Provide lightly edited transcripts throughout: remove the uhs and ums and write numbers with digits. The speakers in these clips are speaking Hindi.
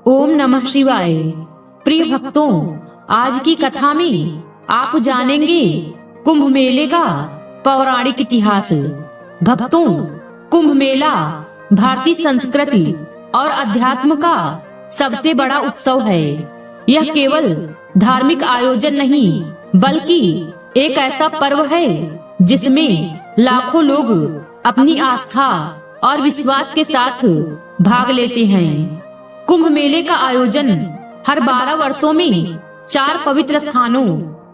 ओम नमः शिवाय। प्रिय भक्तों, आज की कथा में आप जानेंगे कुंभ मेले का पौराणिक इतिहास। भक्तों, कुंभ मेला भारतीय संस्कृति और अध्यात्म का सबसे बड़ा उत्सव है। यह केवल धार्मिक आयोजन नहीं, बल्कि एक ऐसा पर्व है जिसमें लाखों लोग अपनी आस्था और विश्वास के साथ भाग लेते हैं। कुंभ मेले का आयोजन हर 12 वर्षों में 4 पवित्र स्थानों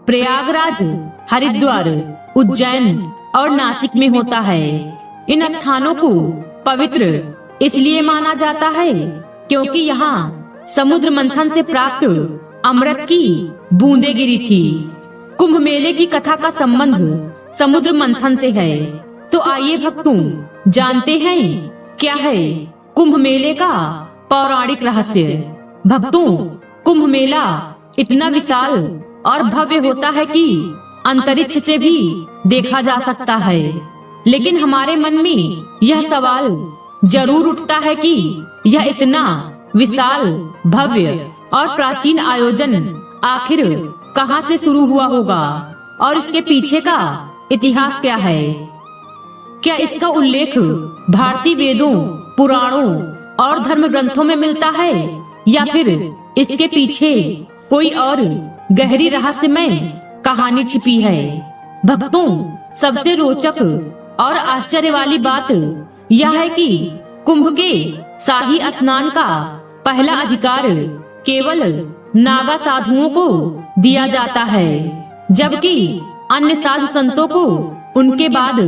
प्रयागराज, हरिद्वार, उज्जैन और नासिक में होता है। इन स्थानों को पवित्र इसलिए माना जाता है क्योंकि यहाँ समुद्र मंथन से प्राप्त अमृत की बूंदें गिरी थी। कुंभ मेले की कथा का संबंध समुद्र मंथन से है। तो आइए भक्तों, जानते हैं क्या है कुंभ मेले का पौराणिक रहस्य। भक्तों, कुंभ मेला इतना विशाल और भव्य होता है कि अंतरिक्ष से भी देखा जा सकता है। लेकिन हमारे मन में यह सवाल जरूर उठता है कि यह इतना विशाल, भव्य और प्राचीन आयोजन आखिर कहां से शुरू हुआ होगा और इसके पीछे का इतिहास क्या है। क्या इसका उल्लेख भारतीय वेदों, पुराणों और धर्म ग्रंथों में मिलता है या फिर इसके पीछे कोई और गहरी रहस्यमय कहानी छिपी है। भक्तों, सबसे रोचक और आश्चर्य वाली बात यह है कि कुंभ के शाही स्नान का पहला अधिकार केवल नागा साधुओं को दिया जाता है, जबकि अन्य साधु संतों को उनके बाद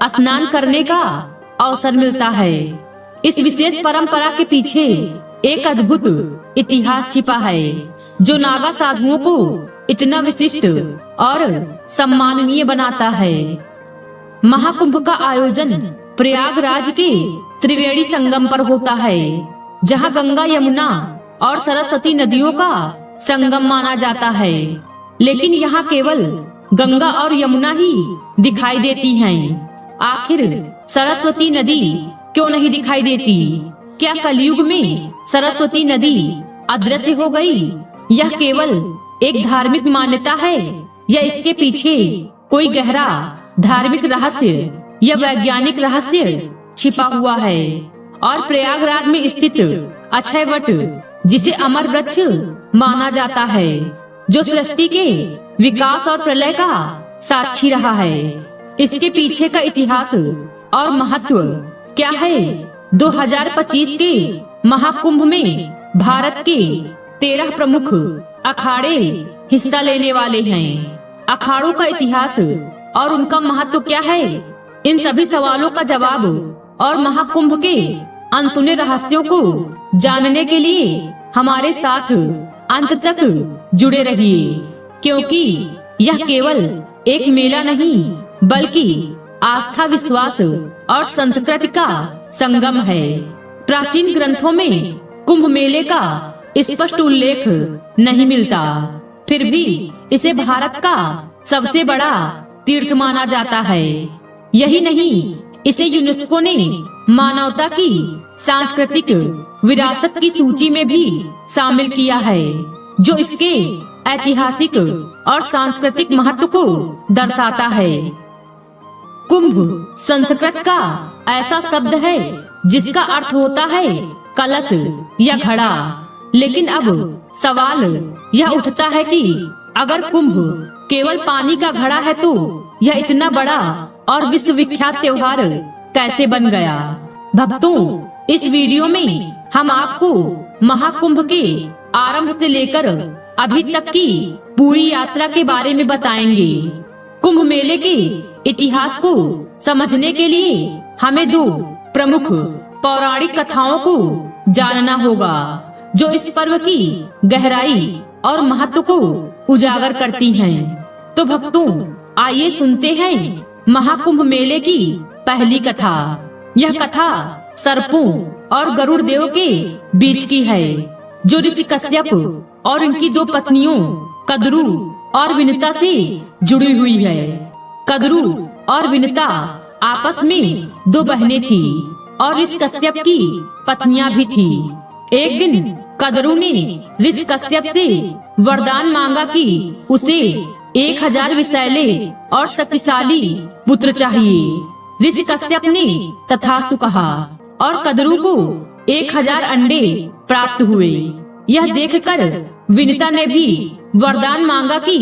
स्नान करने का अवसर मिलता है। इस विशेष परंपरा के पीछे एक अद्भुत इतिहास छिपा है जो नागा साधुओं को इतना विशिष्ट और सम्माननीय बनाता है। महाकुंभ का आयोजन प्रयागराज के त्रिवेणी संगम पर होता है, जहां गंगा, यमुना और सरस्वती नदियों का संगम माना जाता है। लेकिन यहाँ केवल गंगा और यमुना ही दिखाई देती हैं। आखिर सरस्वती नदी क्यों नहीं दिखाई देती? क्या कलयुग में सरस्वती नदी अदृश्य हो गई? यह केवल एक धार्मिक मान्यता है या इसके पीछे कोई गहरा धार्मिक रहस्य या वैज्ञानिक रहस्य छिपा हुआ है? और प्रयागराज में स्थित अक्षय वट, जिसे अमर वृक्ष माना जाता है, जो सृष्टि के विकास और प्रलय का साक्षी रहा है, इसके पीछे का इतिहास और महत्व क्या है? 2025 के महाकुंभ में भारत के 13 प्रमुख अखाड़े हिस्सा लेने वाले हैं। अखाड़ों का इतिहास और उनका महत्व क्या है? इन सभी सवालों का जवाब और महाकुंभ के अनसुने रहस्यों को जानने के लिए हमारे साथ अंत तक जुड़े रहिए, क्योंकि यह केवल एक मेला नहीं, बल्कि आस्था, विश्वास और संस्कृति का संगम है। प्राचीन ग्रंथों में कुंभ मेले का स्पष्ट उल्लेख नहीं मिलता, फिर भी इसे भारत का सबसे बड़ा तीर्थ माना जाता है। यही नहीं, इसे यूनेस्को ने मानवता की सांस्कृतिक विरासत की सूची में भी शामिल किया है, जो इसके ऐतिहासिक और सांस्कृतिक महत्व को दर्शाता है। कुंभ संस्कृत का ऐसा शब्द है जिसका अर्थ होता है कलश या घड़ा। लेकिन अब सवाल यह उठता है कि अगर कुंभ केवल पानी का घड़ा है तो यह इतना बड़ा और विश्व विख्यात त्योहार कैसे बन गया? भक्तों, इस वीडियो में हम आपको महाकुंभ के आरंभ से लेकर अभी तक की पूरी यात्रा के बारे में बताएंगे। कुंभ मेले के इतिहास को समझने के लिए हमें 2 प्रमुख पौराणिक कथाओं को जानना होगा, जो इस पर्व की गहराई और महत्व को उजागर करती हैं। तो भक्तों, आइए सुनते हैं महाकुंभ मेले की पहली कथा। यह कथा सर्पों और गरुड़ देव के बीच की है, जो ऋषि कश्यप और इनकी 2 पत्नियों कद्रू और विनता से जुड़ी हुई है। कद्रू और विनता आपस में 2 बहनें थी और इस कश्यप की पत्नियां भी थी। एक दिन कद्रू ने ऋषि कश्यप से वरदान मांगा कि उसे 1000 विषैले और शक्तिशाली पुत्र चाहिए। ऋषि कश्यप ने तथास्तु कहा और कद्रू को 1000 अंडे प्राप्त हुए। यह देखकर विनिता ने भी वरदान मांगा कि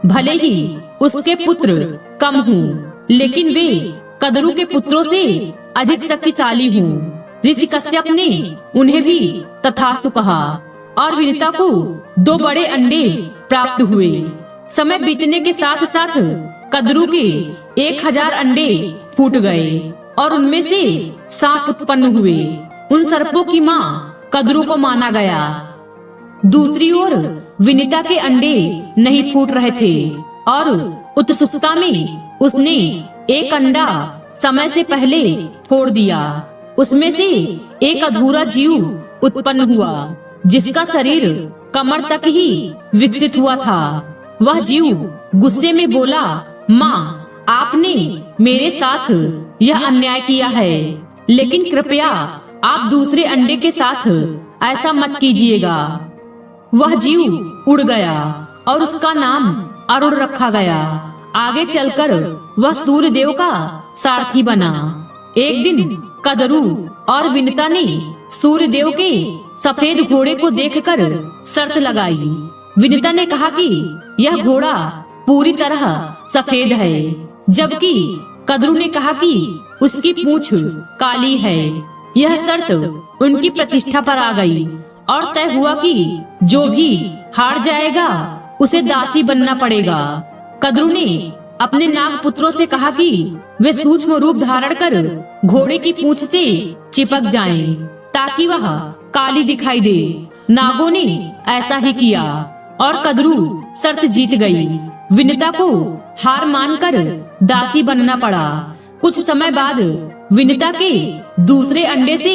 भले ही उसके पुत्र कम हों, लेकिन वे कद्रू के पुत्रों से अधिक शक्तिशाली हों। ऋषि कश्यप ने उन्हें भी तथास्तु कहा और विनिता को 2 बड़े अंडे प्राप्त हुए। समय बीतने के साथ साथ कद्रू के 1000 अंडे फूट गए और उनमें से सांप उत्पन्न हुए। उन सर्पों की माँ कद्रू को माना गया। दूसरी ओर विनिता के अंडे नहीं फूट रहे थे और उत्सुकता में उसने एक अंडा समय से पहले फोड़ दिया। उसमें से एक अधूरा जीव उत्पन्न हुआ जिसका शरीर कमर तक ही विकसित हुआ था। वह जीव गुस्से में बोला, माँ, आपने मेरे साथ यह अन्याय किया है, लेकिन कृपया आप दूसरे अंडे के साथ ऐसा मत कीजिएगा। वह जीव उड़ गया और उसका नाम अरुण रखा गया। आगे चलकर वह सूर्य देव का सारथी बना। एक दिन कद्रू और विनिता ने सूर्य देव के सफेद घोड़े को देखकर शर्त लगाई। विनिता ने कहा कि यह घोड़ा पूरी तरह सफेद है, जबकि कद्रू ने कहा कि उसकी पूंछ काली है। यह शर्त उनकी प्रतिष्ठा पर आ गई और तय हुआ कि जो भी हार जाएगा उसे दासी बनना पड़ेगा। कद्रू ने अपने नाग पुत्रों से कहा कि वे सूक्ष्म रूप धारण कर घोड़े की पूंछ से चिपक जाएं, ताकि वह काली दिखाई दे। नागों ने ऐसा ही किया और कद्रू शर्त जीत गई। विनिता को हार मानकर दासी बनना पड़ा। कुछ समय बाद विनिता के दूसरे अंडे से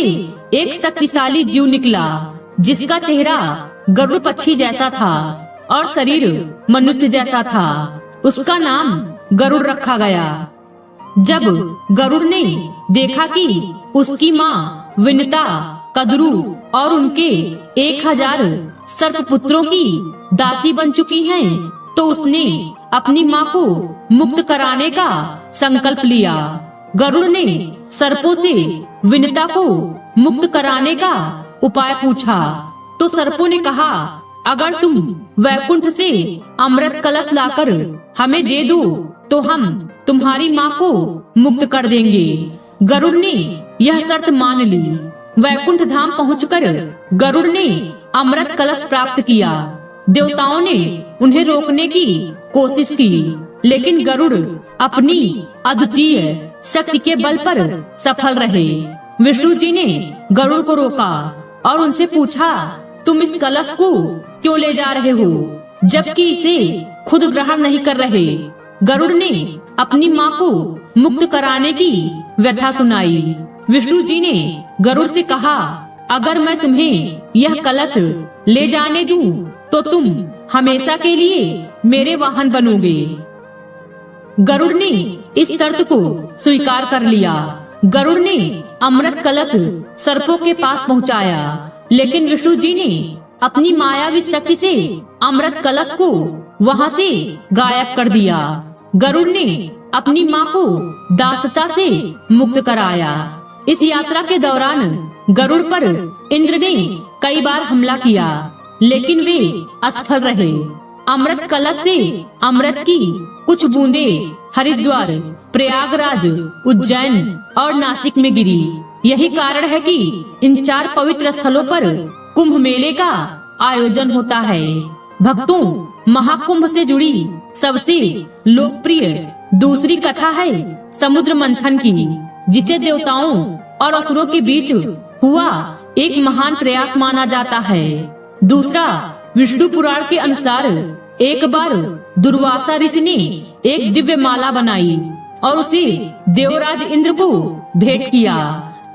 एक शक्तिशाली जीव निकला, जिसका चेहरा गरुड़ पक्षी जैसा था और शरीर मनुष्य जैसा था। उसका नाम गरुड़ रखा गया। जब गरुड़ ने देखा कि उसकी माँ विनिता, कद्रू और उनके 1000 सर्प पुत्रों की दासी बन चुकी हैं, तो उसने अपनी माँ को मुक्त कराने का संकल्प लिया। गरुड़ ने सर्पों से विनिता को मुक्त कराने का उपाय पूछा, तो सर्पों ने कहा, अगर तुम वैकुंठ से अमृत कलश लाकर हमें दे दो तो हम तुम्हारी माँ को मुक्त कर देंगे। गरुड़ ने यह शर्त मान ली। वैकुंठ धाम पहुंचकर गरुड़ ने अमृत कलश प्राप्त किया। देवताओं ने उन्हें रोकने की कोशिश की, लेकिन गरुड़ अपनी अद्वितीय शक्ति के बल पर सफल रहे। विष्णु जी ने गरुड़ को रोका और उनसे पूछा, तुम इस कलश को क्यों ले जा रहे हो, जबकि इसे खुद ग्रहण नहीं कर रहे। गरुड़ ने अपनी माँ को मुक्त कराने की व्यथा सुनाई। विष्णु जी ने गरुड़ से कहा, अगर मैं तुम्हें यह कलश ले जाने दूं, तो तुम हमेशा के लिए मेरे वाहन बनोगे। गरुड़ ने इस शर्त को स्वीकार कर लिया। गरुड़ ने अमृत कलश सर्पों के पास पहुंचाया, लेकिन विष्णु जी ने अपनी मायावी शक्ति से अमृत कलश को वहां से गायब कर दिया। गरुड़ ने अपनी माँ को दासता से मुक्त कराया। इस यात्रा के दौरान गरुड़ पर इंद्र ने कई बार हमला किया, लेकिन वे असफल रहे। अमृत कलश से अमृत की कुछ बूंदे हरिद्वार, प्रयागराज, उज्जैन और नासिक में गिरी। यही कारण है कि इन 4 पवित्र स्थलों पर कुंभ मेले का आयोजन होता है। भक्तों, महाकुंभ से जुड़ी सबसे लोकप्रिय दूसरी कथा है समुद्र मंथन की, जिसे देवताओं और असुरों के बीच हुआ एक महान प्रयास माना जाता है। दूसरा, विष्णु पुराण के अनुसार एक बार दुर्वासा ऋषि ने एक दिव्य माला बनाई और उसे देवराज इंद्र को भेंट किया,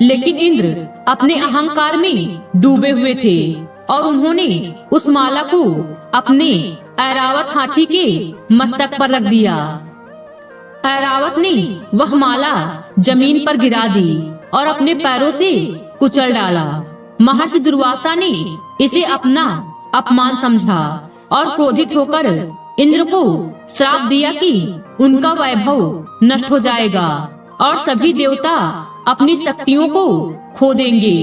लेकिन इंद्र अपने अहंकार में डूबे हुए थे और उन्होंने उस माला को अपने ऐरावत हाथी के मस्तक पर रख दिया। ऐरावत ने वह माला जमीन पर गिरा दी और अपने पैरों से कुचल डाला। महर्षि दुर्वासा ने इसे अपना अपमान समझा और क्रोधित होकर इंद्र को श्राप दिया कि उनका वैभव नष्ट हो जाएगा और सभी देवता अपनी शक्तियों को खो देंगे।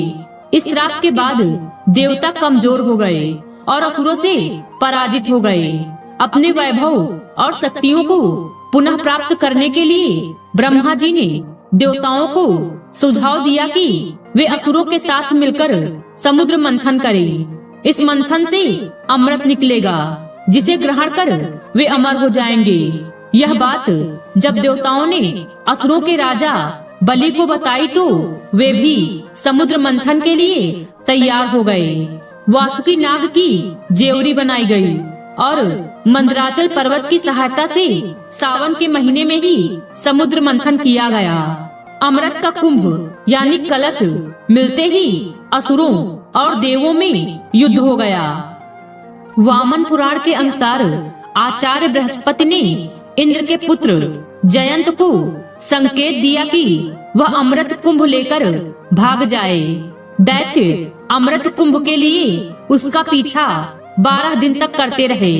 इस श्राप के बाद देवता कमजोर हो गए और असुरों से पराजित हो गए। अपने वैभव और शक्तियों को पुनः प्राप्त करने के लिए ब्रह्मा जी ने देवताओं को सुझाव दिया कि वे असुरों के साथ मिलकर समुद्र मंथन करें। इस मंथन से अमृत निकलेगा जिसे ग्रहण कर वे अमर हो जाएंगे। यह बात जब देवताओं ने असुरों के राजा बलि को बताई तो वे भी समुद्र मंथन के लिए तैयार हो गए। वासुकी नाग की जेवरी बनाई गई और मंदराचल पर्वत की सहायता से सावन के महीने में ही समुद्र मंथन किया गया। अमृत का कुंभ यानी कलश मिलते ही असुरों और देवों में युद्ध हो गया। वामन पुराण के अनुसार आचार्य बृहस्पति ने इंद्र के पुत्र जयंत को संकेत दिया कि वह अमृत कुंभ लेकर भाग जाए। दैत्य अमृत कुंभ के लिए उसका पीछा 12 दिन तक करते रहे,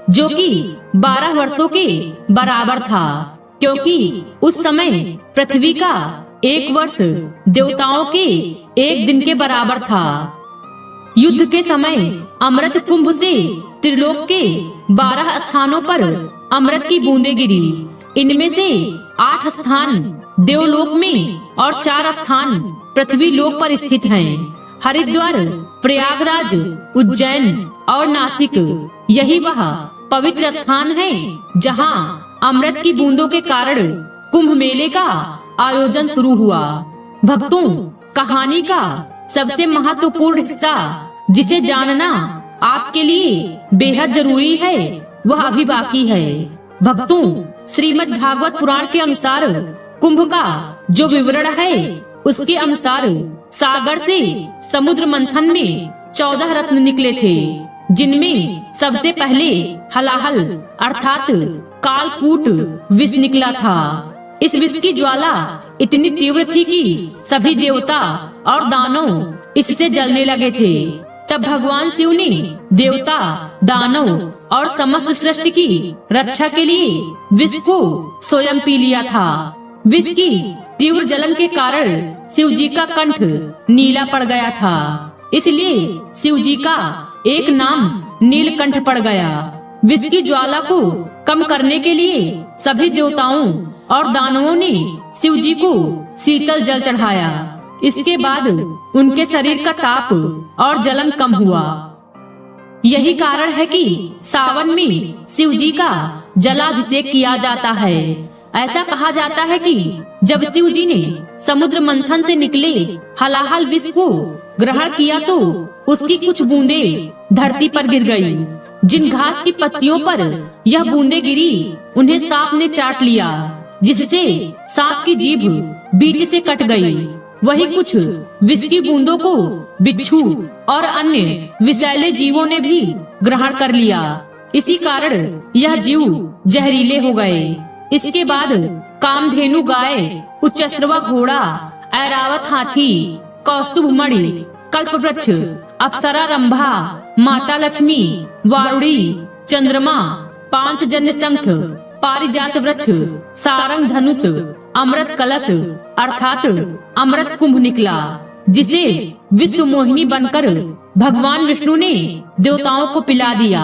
जो कि 12 वर्षों के बराबर था, क्योंकि उस समय पृथ्वी का 1 वर्ष देवताओं के 1 दिन के बराबर था। युद्ध के समय अमृत कुंभ से त्रिलोक के 12 स्थानों पर अमृत की बूंदें गिरी। इनमें से 8 स्थान देवलोक में और 4 स्थान पृथ्वी लोक पर स्थित हैं। हरिद्वार, प्रयागराज, उज्जैन और नासिक यही वह पवित्र स्थान है जहां अमृत की बूंदों के कारण कुंभ मेले का आयोजन शुरू हुआ। भक्तों, कहानी का सबसे महत्वपूर्ण हिस्सा जिसे जानना आपके लिए बेहद जरूरी है वह अभी बाकी है। भक्तों, श्रीमद् भागवत पुराण के अनुसार कुंभ का जो विवरण है उसके अनुसार सागर से समुद्र मंथन में 14 रत्न निकले थे, जिनमें सबसे पहले हलाहल अर्थात कालकूट विष निकला था। इस विष की ज्वाला इतनी तीव्र थी कि सभी देवता और दानव इससे जलने लगे थे। तब भगवान शिव ने देवता, दानव और समस्त सृष्टि की रक्षा के लिए विष को स्वयं पी लिया था। विष की तीव्र जलन के कारण शिव जी का कंठ नीला पड़ गया था, इसलिए शिव जी का एक नाम नीलकंठ पड़ गया। विष की ज्वाला को कम करने के लिए सभी देवताओं और दानवों ने शिव जी को शीतल जल चढ़ाया। इसके बाद उनके शरीर का ताप और जलन कम हुआ। यही कारण है कि सावन में शिव जी का जलाभिषेक किया जाता है। ऐसा कहा जाता है कि जब शिव जी ने समुद्र मंथन से निकले हलाहल विष को ग्रहण किया तो उसकी कुछ बूंदें धरती पर गिर गई। जिन घास की पत्तियों पर यह बूंदें गिरी उन्हें सांप ने चाट लिया, जिससे सांप की जीभ बीच से कट गई। वही कुछ विष की बूंदों को बिच्छू और अन्य विषैले जीवों ने भी ग्रहण कर लिया। इसी कारण यह जीव जहरीले हो गए। इसके बाद कामधेनु गाय, उच्चश्रवा घोड़ा, ऐरावत हाथी, कौस्तुभ मणि, कल्पवृक्ष, अप्सरा रंभा, माता लक्ष्मी, वारुणी, चंद्रमा, पांचजन्य शंख, पारिजात वृक्ष, सारंग धनुष, अमृत कलश अर्थात अमृत कुंभ निकला, जिसे विश्व मोहिनी बनकर भगवान विष्णु ने देवताओं को पिला दिया।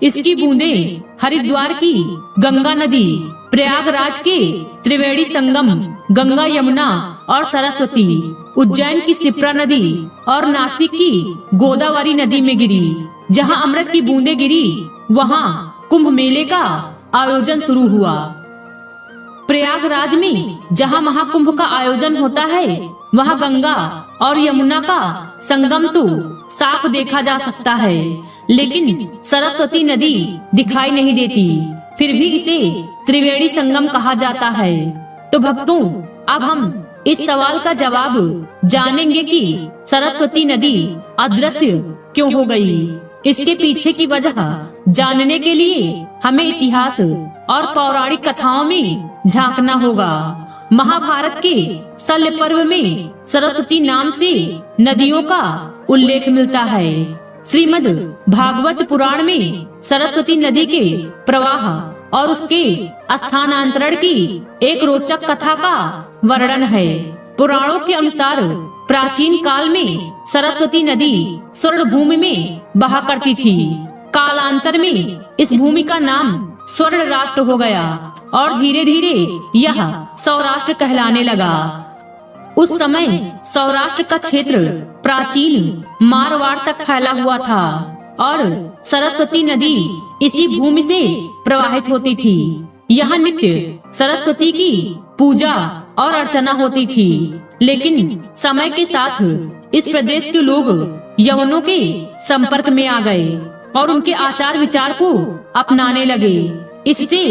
इसकी बूंदें हरिद्वार की गंगा नदी, प्रयागराज के त्रिवेणी संगम गंगा, यमुना और सरस्वती, उज्जैन की शिप्रा नदी और नासिक की गोदावरी नदी में गिरी। जहां अमृत की बूंदें गिरी वहां कुंभ मेले का आयोजन शुरू हुआ। प्रयागराज में जहां महाकुंभ का आयोजन होता है वहां गंगा और यमुना का संगम तो साफ देखा जा सकता है, लेकिन सरस्वती नदी दिखाई नहीं देती। फिर भी इसे त्रिवेणी संगम कहा जाता है। तो भक्तों, अब हम इस सवाल का जवाब जानेंगे कि सरस्वती नदी अदृश्य क्यों हो गई। इसके पीछे की वजह जानने के लिए हमें इतिहास और पौराणिक कथाओं में झांकना होगा। महाभारत के शल्य पर्व में सरस्वती नाम से नदियों का उल्लेख मिलता है। श्रीमद् भागवत पुराण में सरस्वती नदी के प्रवाह और उसके स्थानांतरण की एक रोचक कथा का वर्णन है। पुराणों के अनुसार प्राचीन काल में सरस्वती नदी स्वर्ण भूमि में बहा करती थी। कालांतर में इस भूमि का नाम स्वर्ण राष्ट्र हो गया और धीरे धीरे यह सौराष्ट्र कहलाने लगा। उस समय सौराष्ट्र का क्षेत्र प्राचीन मारवाड़ तक फैला हुआ था और सरस्वती नदी इसी भूमि से प्रवाहित होती थी। यहाँ नित्य सरस्वती की पूजा और अर्चना होती थी। लेकिन समय के साथ इस प्रदेश के लोग यवनों के संपर्क में आ गए और उनके आचार विचार को अपनाने लगे। इससे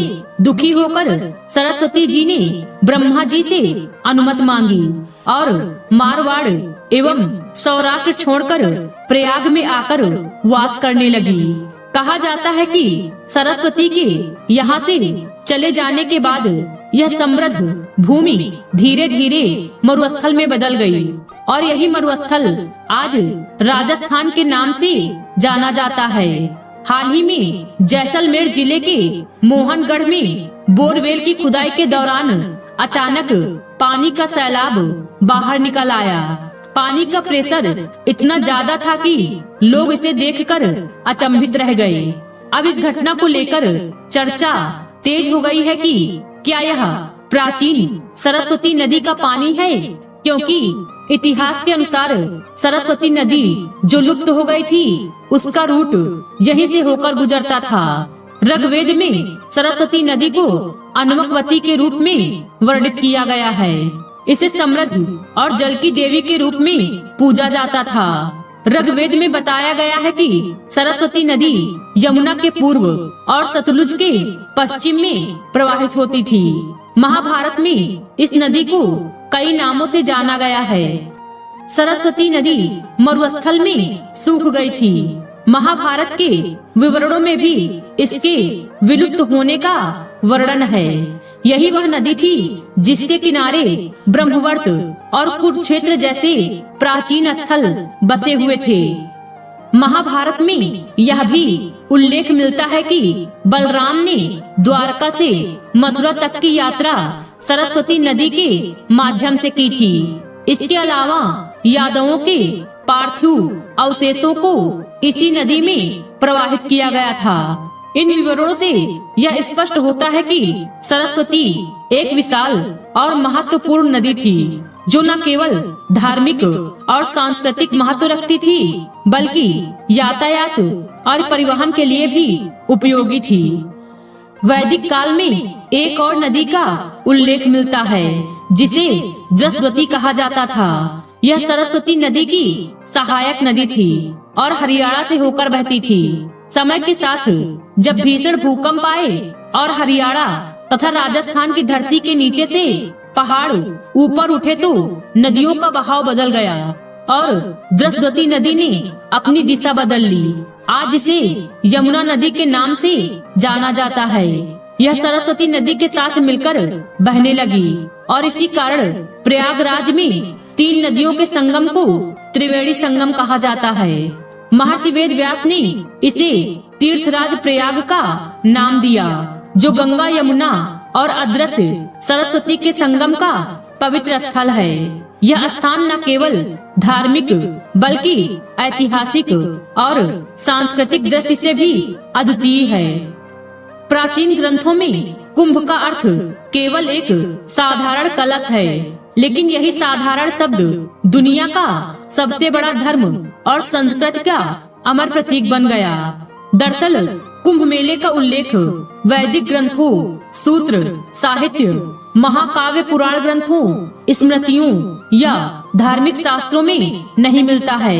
दुखी होकर सरस्वती जी ने ब्रह्मा जी से अनुमति मांगी और मारवाड़ एवं सौराष्ट्र छोड़कर प्रयाग में आकर वास करने लगी। कहा जाता है कि सरस्वती के यहाँ से चले जाने के बाद यह समृद्ध भूमि धीरे धीरे मरुस्थल में बदल गई और यही मरुस्थल आज राजस्थान के नाम से जाना जाता है। हाल ही में जैसलमेर जिले के मोहनगढ़ में बोरवेल की खुदाई के दौरान अचानक पानी का सैलाब बाहर निकल आया। पानी का प्रेशर इतना ज्यादा था कि लोग इसे देखकर अचंभित रह गए। अब इस घटना को लेकर चर्चा तेज हो गई है कि क्या यह प्राचीन सरस्वती नदी का पानी है, क्योंकि इतिहास के अनुसार सरस्वती नदी जो लुप्त हो गई थी उसका रूट यहीं से होकर गुजरता था। ऋग्वेद में सरस्वती नदी को अन्वकवती के रूप में वर्णित किया गया है। इसे समृद्धि और जल की देवी के रूप में पूजा जाता था। ऋग्वेद में बताया गया है कि सरस्वती नदी यमुना के पूर्व और सतलुज के पश्चिम में प्रवाहित होती थी। महाभारत में इस नदी को कई नामों से जाना गया है। सरस्वती नदी मरुस्थल में सूख गई थी। महाभारत के विवरणों में भी इसके विलुप्त होने का वर्णन है। यही वह नदी थी जिसके किनारे ब्रह्मवर्त और कुरुक्षेत्र जैसे प्राचीन स्थल बसे हुए थे। महाभारत में यह भी उल्लेख मिलता है कि बलराम ने द्वारका से मथुरा तक की यात्रा सरस्वती नदी के माध्यम से की थी। इसके अलावा यादवों के पार्थिव अवशेषों को इसी नदी में प्रवाहित किया गया था। इन विवरणों से यह स्पष्ट होता है कि सरस्वती एक विशाल और महत्वपूर्ण नदी थी, जो न केवल धार्मिक और सांस्कृतिक महत्व रखती थी, बल्कि यातायात और परिवहन के लिए भी उपयोगी थी। वैदिक काल में एक और नदी का उल्लेख मिलता है, जिसे जसवती कहा जाता था। यह सरस्वती नदी की सहायक नदी थी और हरियाणा से होकर बहती थी। समय के साथ जब भीषण भूकंप आए और हरियाणा तथा राजस्थान की धरती के नीचे से पहाड़ ऊपर उठे तो नदियों का बहाव बदल गया और जसवती नदी ने अपनी दिशा बदल ली। आज इसे यमुना नदी के नाम से जाना जाता है। यह सरस्वती नदी के साथ मिलकर बहने लगी और इसी कारण प्रयागराज में 3 नदियों के संगम को त्रिवेणी संगम कहा जाता है। महर्षि वेद व्यास ने इसे तीर्थराज प्रयाग का नाम दिया, जो गंगा, यमुना और अदृश्य सरस्वती के संगम का पवित्र स्थल है। यह स्थान न केवल धार्मिक बल्कि ऐतिहासिक और सांस्कृतिक दृष्टि से भी अद्वितीय है। प्राचीन ग्रंथों में कुंभ का अर्थ केवल एक साधारण कलश है, लेकिन यही साधारण शब्द दुनिया का सबसे बड़ा धर्म और संस्कृति का अमर प्रतीक बन गया। दरअसल कुंभ मेले का उल्लेख वैदिक ग्रंथों, सूत्र, साहित्य, महाकाव्य, पुराण ग्रंथों, स्मृतियों या धार्मिक शास्त्रों में नहीं मिलता है।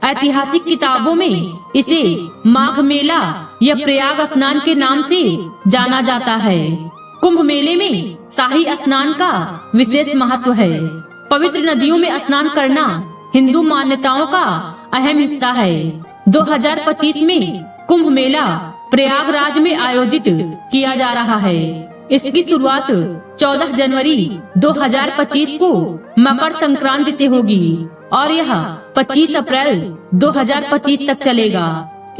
ऐतिहासिक किताबों में इसे माघ मेला या प्रयाग स्नान के नाम से जाना जाता है। कुंभ मेले में शाही स्नान का विशेष महत्व है। पवित्र नदियों में स्नान करना हिंदू मान्यताओं का अहम हिस्सा है। 2025 में कुंभ मेला प्रयागराज में आयोजित किया जा रहा है। इसकी शुरुआत 14 जनवरी 2025 को मकर संक्रांति से होगी और यह 25 अप्रैल 2025 तक चलेगा।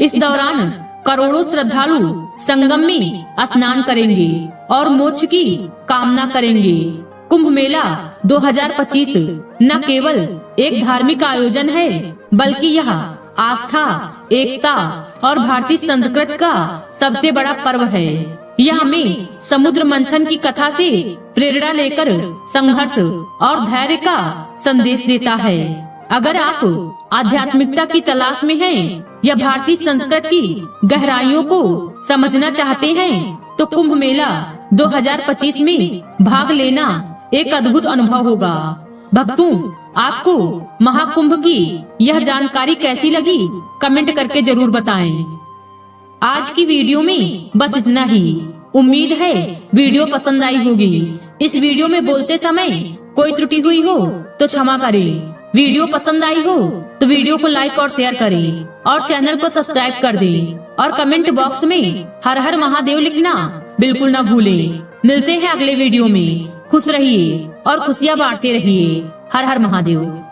इस दौरान करोड़ों श्रद्धालु संगम में स्नान करेंगे और मोक्ष की कामना करेंगे। कुंभ मेला 2025 न केवल एक धार्मिक आयोजन है, बल्कि यह आस्था, एकता और भारतीय संस्कृति का सबसे बड़ा पर्व है। यह हमें समुद्र मंथन की कथा से प्रेरणा लेकर संघर्ष और धैर्य का संदेश देता है। अगर आप आध्यात्मिकता की तलाश में हैं या भारतीय संस्कृति की गहराइयों को समझना चाहते हैं, तो कुंभ मेला 2025 में भाग लेना एक अद्भुत अनुभव होगा। भक्तों, आपको महाकुंभ की यह जानकारी कैसी लगी, कमेंट करके जरूर बताएं। आज की वीडियो में बस इतना ही। उम्मीद है वीडियो पसंद आई होगी। इस वीडियो में बोलते समय कोई त्रुटि हुई हो तो क्षमा करें। वीडियो पसंद आई हो तो वीडियो को लाइक और शेयर करें और चैनल को सब्सक्राइब कर दें और कमेंट बॉक्स में हर हर महादेव लिखना बिल्कुल न भूलें। मिलते हैं अगले वीडियो में। खुश रहिए और खुशियाँ बांटते रहिए। हर हर महादेव।